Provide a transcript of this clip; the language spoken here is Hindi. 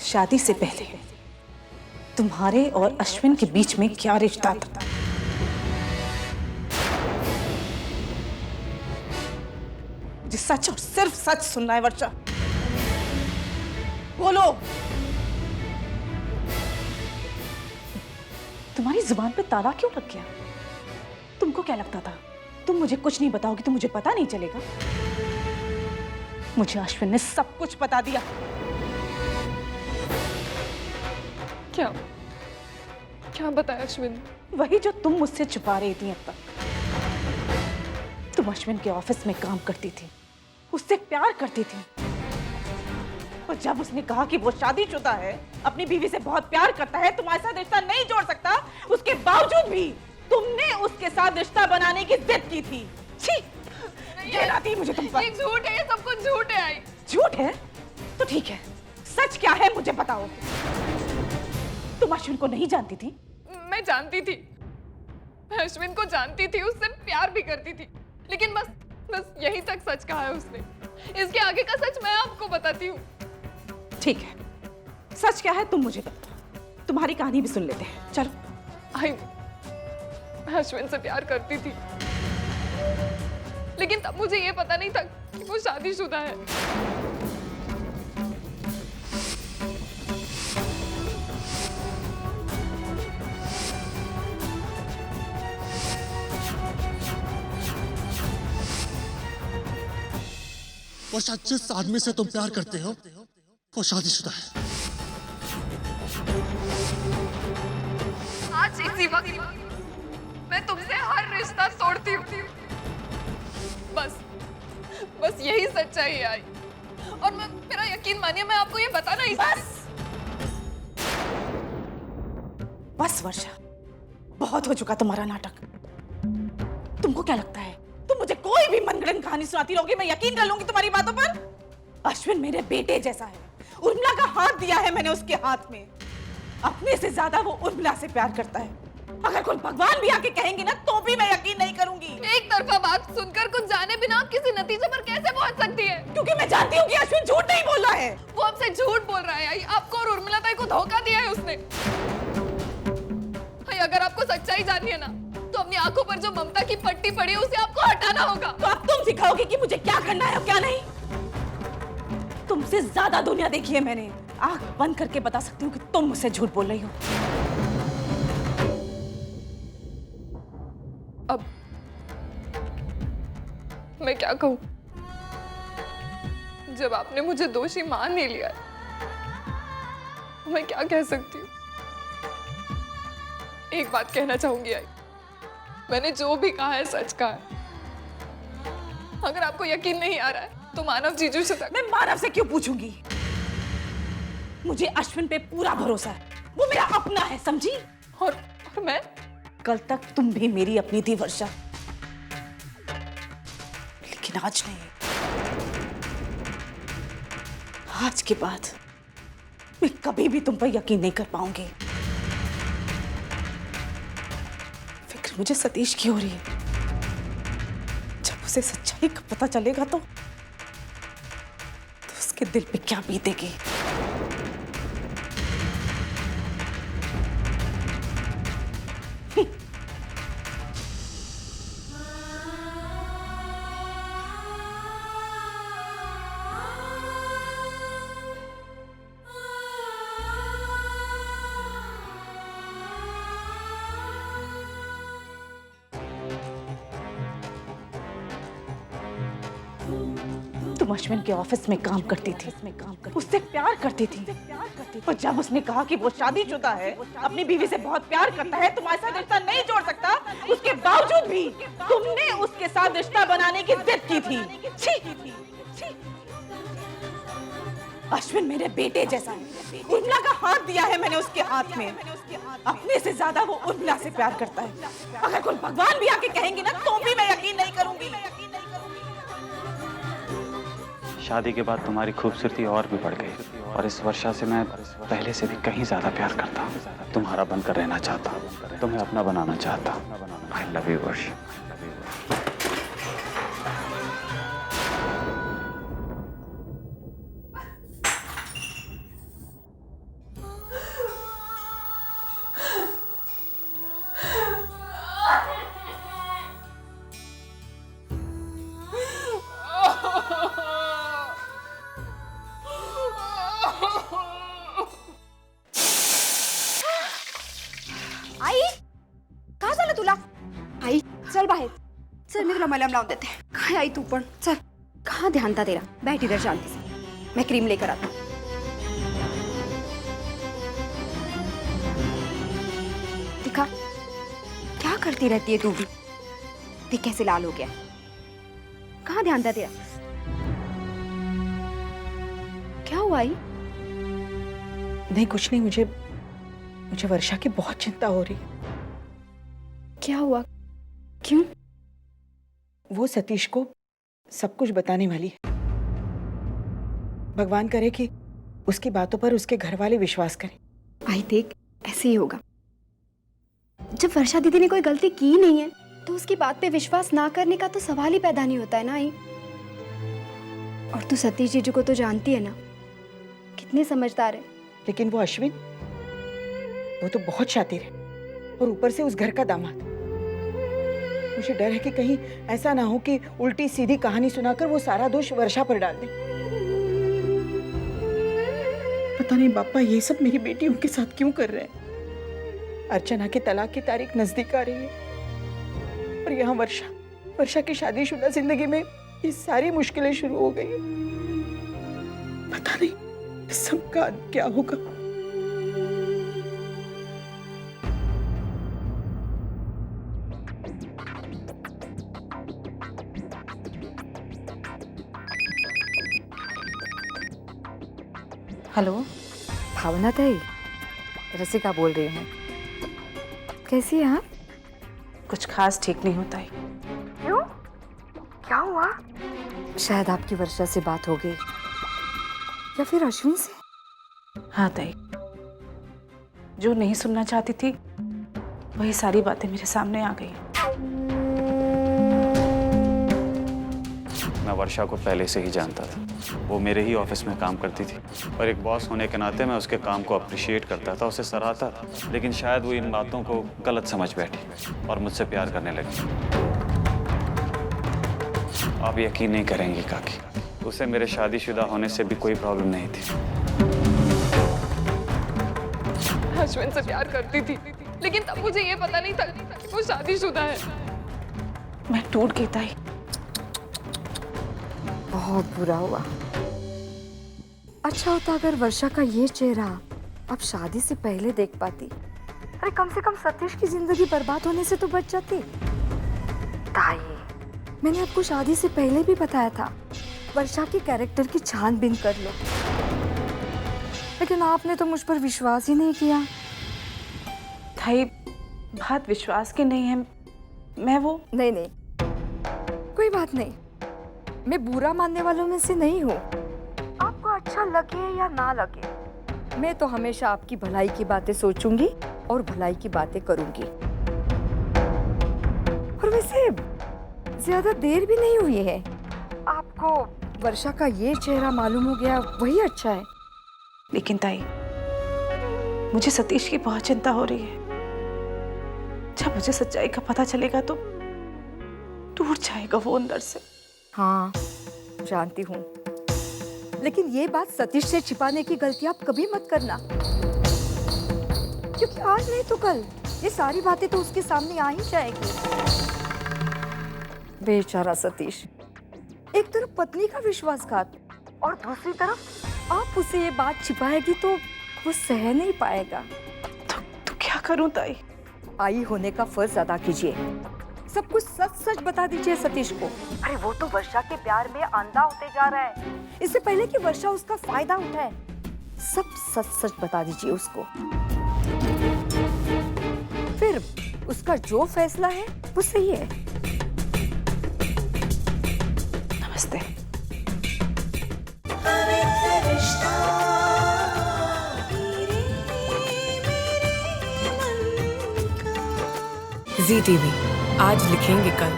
शादी से पहले तुम्हारे और अश्विन के बीच में क्या रिश्ता था? मुझे सच और सिर्फ सच सुनना है वर्षा। बोलो। तुम्हारी जुबान पे ताला क्यों लग गया? तुमको क्या लगता था तुम मुझे कुछ नहीं बताओगी तो मुझे पता नहीं चलेगा? मुझे अश्विन ने सब कुछ बता दिया। क्या क्या बताया अश्विन? वही जो तुम मुझसे छुपा रही थी अब तक। तुम अश्विन के ऑफिस में काम करती थी, उससे प्यार करती थी, और जब उसने कहा कि वो शादीशुदा है, अपनी बीवी से बहुत प्यार करता है, तुम्हारे साथ रिश्ता नहीं जोड़ सकता, उसके बावजूद भी तुमने उसके साथ रिश्ता बनाने की जिद की थी। छी! घृणा आती है मुझे तुम पर। ये झूठ है, ये सब कुछ झूठ है। आई झूठ है तो ठीक है, सच क्या है मुझे बताओ। तुम अश्विन को नहीं जानती थी? मैं जानती थी, मैं अश्विन को जानती थी, उससे प्यार भी करती थी, लेकिन बस यहीं तक सच कहा है उसने। इसके आगे का सच मैं आपको बताती हूँ। ठीक है, सच क्या है तुम मुझे बताओ, तुम्हारी कहानी भी सुन लेते हैं। चलो। आई मैं अश्विन से प्यार करती थी, लेकिन तब मुझे ये पता नहीं था कि वो शादीशुदा है। वो शायद जिस आदमी से तुम प्यार करते हो वो शादीशुदा है। आज इसी वक्त मैं तुमसे हर रिश्ता तोड़ती हूँ। बस यही सच्चाई है। आई और मेरा यकीन मानिए, मैं आपको ये बताना ही बस वर्षा, बहुत हो चुका तुम्हारा नाटक। तुमको क्या लगता है तुम मुझे कोई भी मनगढ़ंत कहानी सुनाती रहोगी, मैं यकीन कर लूंगी तुम्हारी बातों पर? अश्विन मेरे बेटे जैसा है, उर्मिला का हाथ दिया है मैंने उसके हाथ में। अपने से ज्यादा वो उर्मिला से प्यार करता है। अगर कोई भगवान भी आके कहेंगे ना तो भी मैं यकीन नहीं करूंगी। एक तरफा बात सुनकर कुछ जाने बिना आप किसी नतीजे पर कैसे पहुंच सकती है? क्योंकि मैं जानती हूँ कि अश्विन झूठ नहीं बोल रहा है। वो आपसे झूठ बोल रहा है। आई आपको और उर्मिला ताई को धोखा दिया है उसने। आई अगर आपको सच्चाई जाननी है ना, तो अपनी आंखों पर जो ममता की पट्टी पड़ी है उसे आपको हटाना होगा। तो अब तुम सिखाओगे कि मुझे क्या करना है और क्या नहीं? तुमसे ज्यादा दुनिया देखी है मैंने, आंख बंद करके बता सकती हूँ कि तुम मुझसे झूठ बोल रही हो। अब मैं क्या कहूं? जब आपने मुझे दोषी मान ही लिया, मैं क्या कह सकती हूँ? एक बात कहना चाहूंगी। आई मैंने जो भी कहा है सच कहा है। अगर आपको यकीन नहीं आ रहा है तो मानव जीजू से तक। मैं मानव से क्यों पूछूंगी? मुझे अश्विन पे पूरा भरोसा है, वो मेरा अपना है, समझी? और मैं कल तक तुम भी मेरी अपनी थी वर्षा, लेकिन आज नहीं। आज के बाद मैं कभी भी तुम पर यकीन नहीं कर पाऊंगी। फिक्र मुझे सतीश की हो रही है। जब उसे सच्चाई का पता चलेगा तो उसके दिल पे क्या बीतेगी। तुम अश्विन के ऑफिस में काम करती थी, उससे प्यार करती थी, और जब उसने कहा कि वो शादीशुदा है, अपनी बीवी से बहुत प्यार करता है, तुम्हारे साथ रिश्ता नहीं जोड़ सकता, उसके बावजूद भी तुमने उसके साथ रिश्ता बनाने की जिद की थी। छी! अश्विन मेरे बेटे जैसा है, उर्मिला का हाथ दिया है मैंने उसके हाथ में। अपने से ज्यादा वो उर्मिला से प्यार करता है। अगर कोई भगवान भी आके कहेंगे ना तो भी मैं यकीन नहीं करूंगी। शादी के बाद तुम्हारी खूबसूरती और भी बढ़ गई, और इस वर्षा से मैं पहले से भी कहीं ज्यादा प्यार करता हूँ। तुम्हारा बनकर रहना चाहता हूँ, तुम्हें अपना बनाना चाहता हूँ। आई लव यू वर्षा। चल बाहेर. चल मी तुला मलम लावून देते. काय आई तू पण चल. कहाँ ध्यान था तेरा. बैठ इधर शांति से. मैं क्रीम लेकर आता हूँ. दिखा क्या करती रहती है तू भी. देख कैसे लाल हो गया. कहाँ ध्यान था तेरा. क्या हुआ आई. नहीं कुछ नहीं, मुझे वर्षा की बहुत चिंता हो रही है. क्या हुआ. क्यों. वो सतीश को सब कुछ बताने वाली है. भगवान करे कि उसकी बातों पर उसके घर वाले विश्वास करें. आई देख ऐसे ही होगा. जब वर्षा दीदी ने कोई गलती की नहीं है तो उसकी बात पे विश्वास ना करने का तो सवाल ही पैदा नहीं होता है ना आई. और तू सतीश जीजू को तो जानती है ना, कितने समझदार है. लेकिन वो अश्विन, वो तो बहुत शातिर है और ऊपर से उस घर का दामाद. मुझे डर है कि कहीं ऐसा ना हो कि उल्टी सीधी कहानी सुनाकर वो सारा दोष वर्षा पर डाल दे. पता नहीं पापा ये सब मेरी बेटियों के साथ क्यों कर रहे हैं. अर्चना के तलाक की तारीख नजदीक आ रही है और यहाँ वर्षा की शादीशुदा जिंदगी में ये सारी मुश्किलें शुरू हो गई. पता नहीं इस सब का क्या होगा. हेलो भावना ताई, रसिका बोल रही हूँ. कैसी है आप. कुछ खास ठीक नहीं होता है. क्यों, क्या हुआ. शायद आपकी वर्षा से बात हो गई या फिर अश्विन से. हाँ ताई, जो नहीं सुनना चाहती थी वही सारी बातें मेरे सामने आ गई. मैं वर्षा को पहले से ही जानता था. वो मेरे ही ऑफिस में काम करती थी और एक बॉस होने के नाते मैं उसके काम को अप्रिशिएट करता था, उसे सराहता था. लेकिन शायद वो इन बातों को गलत समझ बैठी और मुझसे प्यार करने लगी. आप यकीन नहीं करेंगी काकी, उसे मेरे शादीशुदा होने से भी कोई प्रॉब्लम नहीं थी. अश्विन से प्यार करती थी, लेकिन तब मुझे ये पता नहीं था कि वो शादीशुदा है. मैं टूट गई ताई. बहुत बुरा हुआ. अच्छा होता अगर वर्षा का ये चेहरा अब शादी से पहले देख पाती. अरे कम से कम सतीश की जिंदगी बर्बाद होने से तो बच जाती. ताई, मैंने आपको शादी से पहले भी बताया था वर्षा के कैरेक्टर की छानबीन कर लो, लेकिन आपने तो मुझ पर विश्वास ही नहीं किया. ताई बात विश्वास की नहीं है. मैं वो नहीं, कोई बात नहीं. मैं बुरा मानने वालों में से नहीं हूँ. आपको अच्छा लगे या ना लगे, मैं तो हमेशा आपकी भलाई की बातें सोचूंगी और भलाई की बातें करूंगी. और वैसे ज्यादा देर भी नहीं हुई है. आपको वर्षा का ये चेहरा मालूम हो गया, वही अच्छा है. लेकिन ताई मुझे सतीश की बहुत चिंता हो रही है. जब मुझे सच्चाई का पता चलेगा तो टूट जाएगा वो अंदर से. हाँ जानती हूँ, लेकिन ये बात सतीश से छिपाने की गलती आप कभी मत करना, क्योंकि आज नहीं तो कल ये सारी बातें तो उसके सामने आ ही जाएगी. बेचारा सतीश, एक तरफ पत्नी का विश्वासघात और दूसरी तरफ आप उसे ये बात छिपाएगी तो वो सह नहीं पाएगा. तो क्या करूं ताई. आई होने का फर्ज अदा कीजिए. सब कुछ सच सच बता दीजिए सतीश को. अरे वो तो वर्षा के प्यार में अंधा होते जा रहा है. इससे पहले कि वर्षा उसका फायदा उठाए, सब सच सच बता दीजिए उसको. फिर उसका जो फैसला है वो सही है. नमस्ते. जी टीवी आज लिखेंगे कल